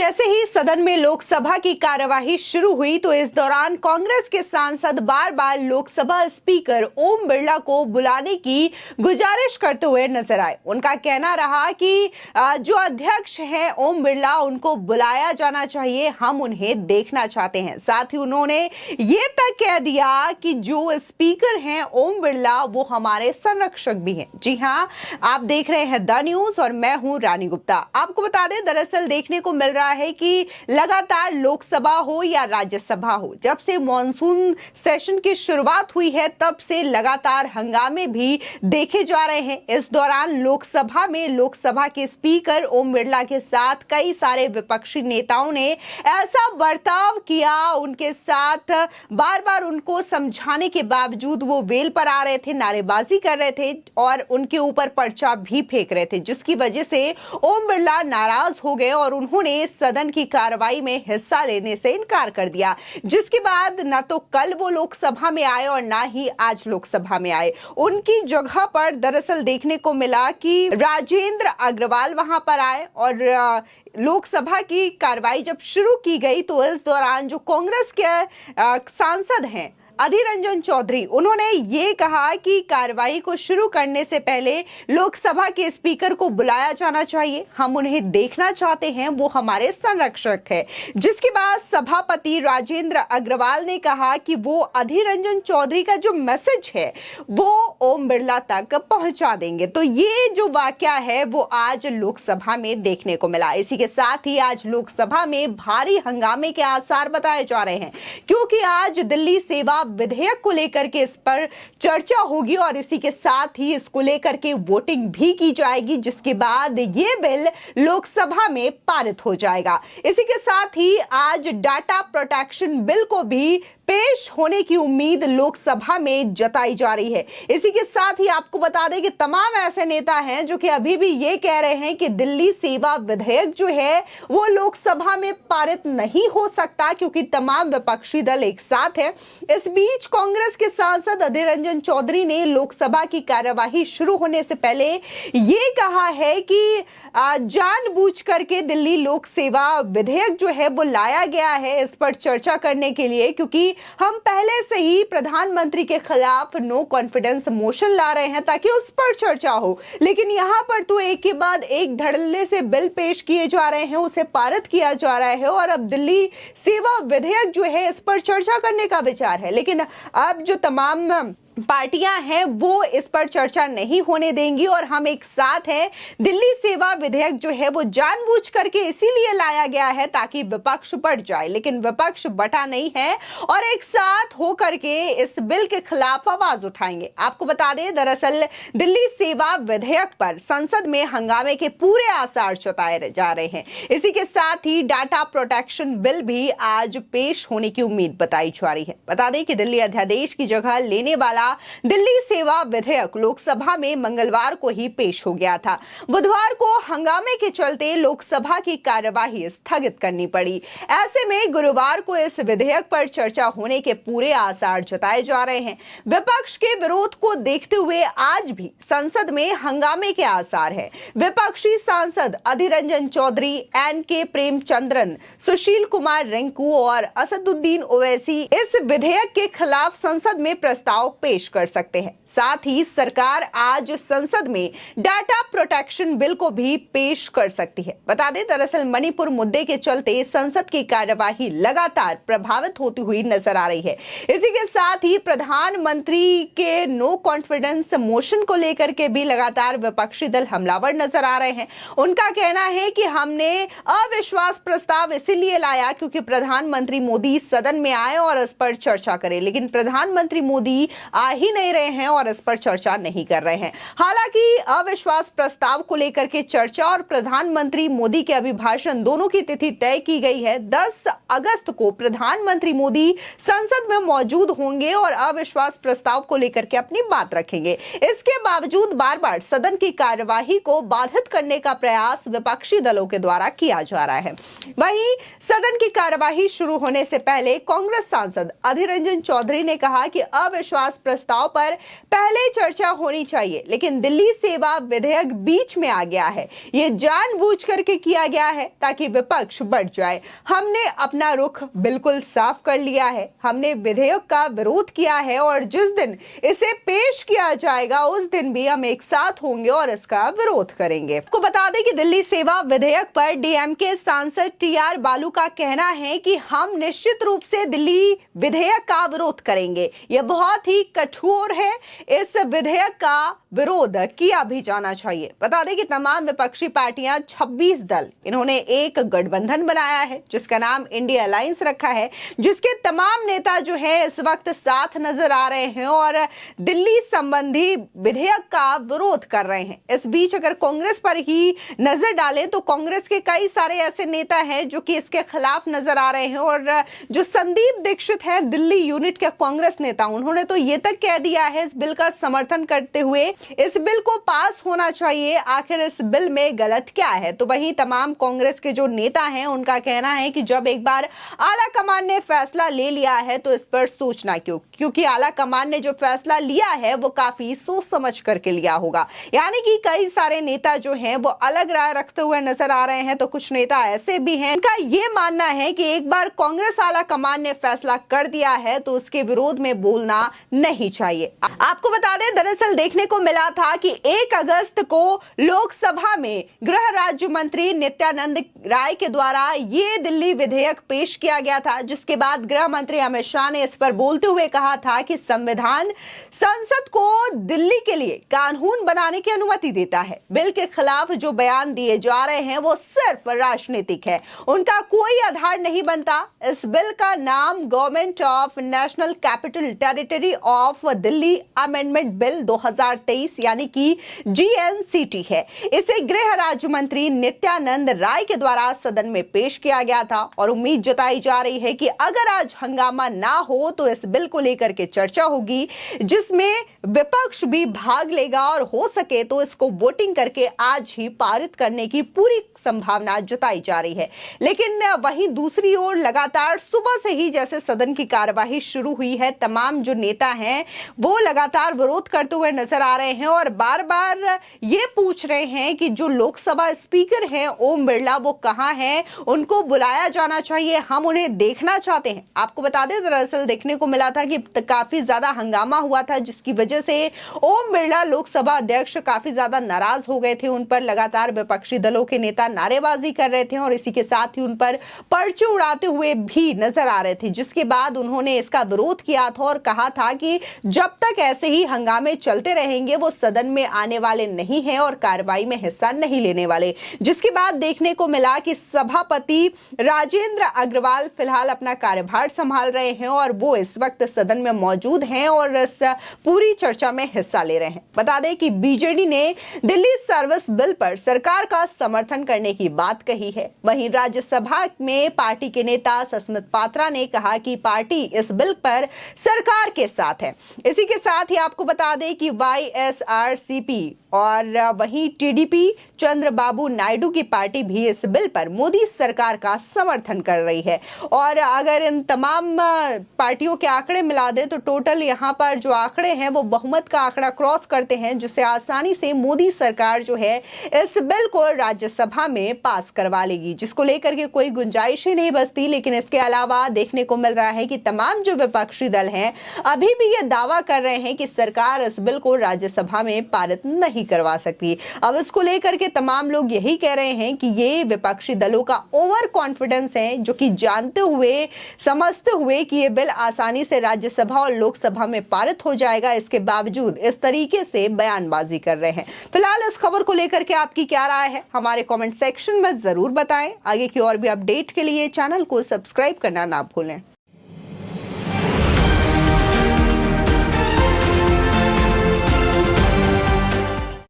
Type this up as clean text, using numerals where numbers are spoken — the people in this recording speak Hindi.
जैसे ही सदन में लोकसभा की कार्यवाही शुरू हुई तो इस दौरान कांग्रेस के सांसद बार बार लोकसभा स्पीकर ओम बिरला को बुलाने की गुजारिश करते हुए नजर आए। उनका कहना रहा कि जो अध्यक्ष हैं ओम बिरला, उनको बुलाया जाना चाहिए, हम उन्हें देखना चाहते हैं। साथ ही उन्होंने ये तक कह दिया कि जो स्पीकर हैं ओम बिरला, वो हमारे संरक्षक भी हैं। जी हाँ, आप देख रहे हैं द न्यूज और मैं हूं रानी गुप्ता। आपको बता दें, दरअसल देखने को मिल रहा है कि लगातार लोकसभा हो या राज्यसभा हो, जब से मॉनसून सेशन की शुरुआत हुई है तब से लगातार हंगामे भी देखे जा रहे हैं। इस दौरान लोकसभा में लोकसभा के स्पीकर ओम बिरला के साथ कई सारे विपक्षी नेताओं ने ऐसा बर्ताव किया, उनके साथ बार बार उनको समझाने के बावजूद वो वेल पर आ रहे थे, नारेबाजी कर रहे थे और उनके ऊपर पर्चा भी फेंक रहे थे, जिसकी वजह से ओम बिरला नाराज हो गए और उन्होंने सदन की कार्रवाई में हिस्सा लेने से इनकार कर दिया। जिसके बाद न तो कल वो लोकसभा में आए और ना ही आज लोकसभा में आए। उनकी जगह पर दरअसल देखने को मिला कि राजेंद्र अग्रवाल वहां पर आए और लोकसभा की कार्रवाई जब शुरू की गई तो इस दौरान जो कांग्रेस के सांसद हैं अधीर रंजन चौधरी, उन्होंने ये कहा कि कार्रवाई को शुरू करने से पहले लोकसभा के स्पीकर को बुलाया जाना चाहिए, हम उन्हें देखना चाहते हैं, वो हमारे संरक्षक है। जिसके बाद सभापति राजेंद्र अग्रवाल ने कहा कि वो अधीर रंजन चौधरी का जो मैसेज है वो ओम बिरला तक पहुंचा देंगे। तो ये जो वाकया है वो आज लोकसभा में देखने को मिला। इसी के साथ ही आज लोकसभा में भारी हंगामे के आसार बताए जा रहे हैं, क्योंकि आज दिल्ली सेवा विधेयक को लेकर के इस पर चर्चा होगी और इसी के साथ ही इसको लेकर के वोटिंग भी की जाएगी, जिसके बाद ये बिल लोकसभा में पारित हो जाएगा। इसी के साथ ही आज डाटा प्रोटेक्शन बिल को भी पेश होने की उम्मीद लोकसभा में जताई जा रही है। इसी के साथ ही आपको बता दें कि तमाम ऐसे नेता हैं जो कि अभी भी ये कह रहे हैं कि दिल्ली सेवा विधेयक जो है वो लोकसभा में पारित नहीं हो सकता, क्योंकि तमाम विपक्षी दल एक साथ है। इस बीच कांग्रेस के सांसद अधीर रंजन चौधरी ने लोकसभा की कार्यवाही शुरू होने से पहले ये कहा है कि जानबूझ करके दिल्ली लोक सेवा विधेयक जो है वो लाया गया है इस पर चर्चा करने के लिए, क्योंकि हम पहले से ही प्रधानमंत्री के खिलाफ नो कॉन्फिडेंस मोशन ला रहे हैं ताकि उस पर चर्चा हो। लेकिन यहां पर तो एक के बाद एक धड़ल्ले से बिल पेश किए जा रहे हैं, उसे पारित किया जा रहा है और अब दिल्ली सेवा विधेयक जो है इस पर चर्चा करने का विचार है। लेकिन अब जो तमाम पार्टियां हैं वो इस पर चर्चा नहीं होने देंगी और हम एक साथ हैं। दिल्ली सेवा विधेयक जो है वो जानबूझ करके इसीलिए लाया गया है ताकि विपक्ष बढ़ जाए, लेकिन विपक्ष बटा नहीं है और एक साथ होकर के इस बिल के खिलाफ आवाज उठाएंगे। आपको बता दें, दरअसल दिल्ली सेवा विधेयक पर संसद में हंगामे के पूरे आसार जताए जा रहे हैं। इसी के साथ ही डाटा प्रोटेक्शन बिल भी आज पेश होने की उम्मीद बताई जा रही है। बता दें कि दिल्ली अध्यादेश की जगह लेने वाला दिल्ली सेवा विधेयक लोकसभा में मंगलवार को ही पेश हो गया था। बुधवार को हंगामे के चलते लोकसभा की कार्यवाही स्थगित करनी पड़ी। ऐसे में गुरुवार को इस विधेयक पर चर्चा होने के पूरे आसार जताए जा रहे हैं। विपक्ष के विरोध को देखते हुए आज भी संसद में हंगामे के आसार है। विपक्षी सांसद अधीर रंजन चौधरी, एन.के. प्रेमचंद्रन, सुशील कुमार रिंकू और असदुद्दीन ओवैसी इस विधेयक के खिलाफ संसद में प्रस्ताव पेश कर सकते हैं। साथ ही सरकार आज संसद में डाटा प्रोटेक्शन बिल को भी पेश कर सकती है। बता दें, दरअसल मणिपुर मुद्दे के चलते संसद की कार्यवाही लगातार प्रभावित होती हुई नजर आ रही है। इसी के साथ ही प्रधानमंत्री के नो कॉन्फिडेंस मोशन को लेकर के भी लगातार विपक्षी दल हमलावर नजर आ रहे हैं। उनका कहना है कि हमने अविश्वास प्रस्ताव इसीलिए लाया क्योंकि प्रधानमंत्री मोदी सदन में आए और इस पर चर्चा करें, लेकिन प्रधानमंत्री मोदी आ ही नहीं रहे हैं और इस पर चर्चा नहीं कर रहे हैं। हालांकि अविश्वास प्रस्ताव को लेकर के चर्चा और प्रधानमंत्री मोदी के अभिभाषण दोनों की तिथि तय की गई है। 10 अगस्त को प्रधानमंत्री मोदी संसद में मौजूद होंगे और अविश्वास प्रस्ताव को लेकर के अपनी बात रखेंगे। इसके बावजूद बार बार सदन की कार्यवाही को बाधित करने का प्रयास विपक्षी दलों के द्वारा किया जा रहा है। वहीं सदन की कार्यवाही शुरू होने से पहले कांग्रेस सांसद अधीर रंजन चौधरी ने कहा कि अविश्वास प्रस्ताव पर पहले चर्चा होनी चाहिए, लेकिन दिल्ली सेवा विधेयक बीच में आ गया है। ये जानबूझ करके किया गया है ताकि विपक्ष बढ़ जाए। हमने अपना रुख बिल्कुल साफ कर लिया है। हमने विधेयक का विरोध किया है और जिस दिन इसे पेश किया जाएगा उस दिन भी हम एक साथ होंगे और इसका विरोध करेंगे। आपको बता दें कि दिल्ली सेवा विधेयक पर डीएमके सांसद टीआर बालू का कहना है कि हम निश्चित रूप से दिल्ली विधेयक का विरोध करेंगे। यह बहुत ही कठोर है। इस विधेयक का विरोध किया भी जाना चाहिए। बता दें कि तमाम विपक्षी पार्टियां 26 दल, इन्होंने एक गठबंधन बनाया है जिसका नाम इंडिया अलायंस रखा है, जिसके तमाम नेता जो है इस वक्त साथ नजर आ रहे हैं और दिल्ली संबंधी विधेयक का विरोध कर रहे हैं। इस बीच अगर कांग्रेस पर ही नजर डालें तो कांग्रेस के कई सारे ऐसे नेता हैं जो कि इसके खिलाफ नजर आ रहे हैं और जो संदीप दीक्षित है दिल्ली यूनिट के कांग्रेस नेता, उन्होंने तो ये तक कह दिया है इस बिल का समर्थन करते हुए इस बिल को पास होना चाहिए। आखिर इस बिल में गलत क्या है? तो वहीं तमाम कांग्रेस के जो नेता हैं उनका कहना है कि जब एक बार आला कमान ने फैसला ले लिया है तो इस पर सोचना क्यों, क्योंकि आला कमान ने जो फैसला लिया है वो काफी सोच समझ करके लिया होगा। यानी कि कई सारे नेता जो हैं वो अलग राय रखते हुए नजर आ रहे हैं, तो कुछ नेता ऐसे भी हैं उनका ये मानना है कि एक बार कांग्रेस आला कमान ने फैसला कर दिया है तो उसके विरोध में बोलना नहीं चाहिए। आपको बता दें, दरअसल देखने को मिला था कि 1 अगस्त को लोकसभा में गृह राज्य मंत्री नित्यानंद राय के द्वारा ये दिल्ली विधेयक पेश किया गया था, जिसके बाद गृह मंत्री अमित शाह ने इस पर बोलते हुए कहा था कि संविधान संसद को दिल्ली के लिए कानून बनाने की अनुमति देता है। बिल के खिलाफ जो बयान दिए जा रहे हैं वो सिर्फ राजनीतिक है, उनका कोई आधार नहीं बनता। इस बिल का नाम government of national capital territory of Delhi amendment bill 2023 यानी कि जीएनसीटी है। इसे गृह राज्य मंत्री नित्यानंद राय के द्वारा सदन में पेश किया गया था और उम्मीद जताई जा रही है कि अगर आज हंगामा ना हो तो इस बिल को लेकर के चर्चा होगी, जिसमें विपक्ष भी भाग लेगा और हो सके तो इसको वोटिंग करके आज ही पारित करने की पूरी संभावना जताई जा रही है। लेकिन वहीं दूसरी ओर लगातार सुबह से ही जैसे सदन की कार्यवाही शुरू हुई है, तमाम जो नेता हैं वो लगातार विरोध करते हुए नजर आ रहे हैं और बार बार ये पूछ रहे हैं कि जो लोकसभा स्पीकर हैं ओम बिरला वो कहां हैं, उनको बुलाया जाना चाहिए, हम उन्हें देखना चाहते हैं। आपको बता दें, दरअसल देखने को मिला था कि काफी ज्यादा हंगामा हुआ था जिसकी वजह से ओम बिरला लोकसभा अध्यक्ष काफी ज्यादा नाराज हो गए थे। उन पर लगातार विपक्षी दलों के नेता नारेबाजी कर रहे थे और इसी के साथ ही उन पर पर्चे उड़ाते हुए भी नजर आ रहे थे, जिसके बाद उन्होंने इसका विरोध किया था और कहा था कि जब तक ऐसे ही हंगामे चलते रहेंगे वो सदन में आने वाले नहीं हैं और कार्रवाई में हिस्सा नहीं लेने वाले। जिसके बाद देखने को मिला कि सभापति राजेंद्र अग्रवाल फिलहाल अपना कार्यभार संभाल रहे हैं और वो इस वक्त सदन में मौजूद हैं और इस पूरी चर्चा में हिस्सा ले रहे हैं। बता दें कि बीजेडी ने दिल्ली सर्विस बिल पर सरकार का समर्थन करने की बात कही है। वहीं राज्यसभा में पार्टी के नेता सस्मित पात्रा ने कहा कि पार्टी इस बिल पर सरकार के साथ है। इसी के साथ ही आपको बता दें कि वाईएसआरसीपी और वहीं टीडीपी चंद्रबाबू नायडू की पार्टी भी इस बिल पर मोदी सरकार का समर्थन कर रही है। और अगर इन तमाम पार्टियों के आंकड़े मिला दे तो टोटल यहां पर जो आंकड़े हैं वो बहुमत का आंकड़ा क्रॉस करते हैं, जिससे आसानी से मोदी सरकार जो है इस बिल को राज्यसभा में पास करवा लेगी, जिसको लेकर के कोई गुंजाइश ही नहीं बचती। लेकिन इसके अलावा देखने को मिल रहा है कि तमाम जो विपक्षी दल हैं अभी भी ये दावा कर रहे हैं कि सरकार इस बिल को राज्यसभा में पारित नहीं करवा सकती। अब इसको लेकर के तमाम लोग यही कह रहे हैं कि ये विपक्षी दलों का ओवर कॉन्फिडेंस है, जो कि जानते हुए समझते हुए कि ये बिल आसानी से राज्यसभा और लोकसभा में पारित हो जाएगा, इसके बावजूद इस तरीके से बयानबाजी कर रहे हैं। फिलहाल इस खबर को लेकर के आपकी क्या राय है हमारे कमेंट सेक्शन में जरूर बताएं। आगे की और भी अपडेट के लिए चैनल को सब्सक्राइब करना ना भूलें।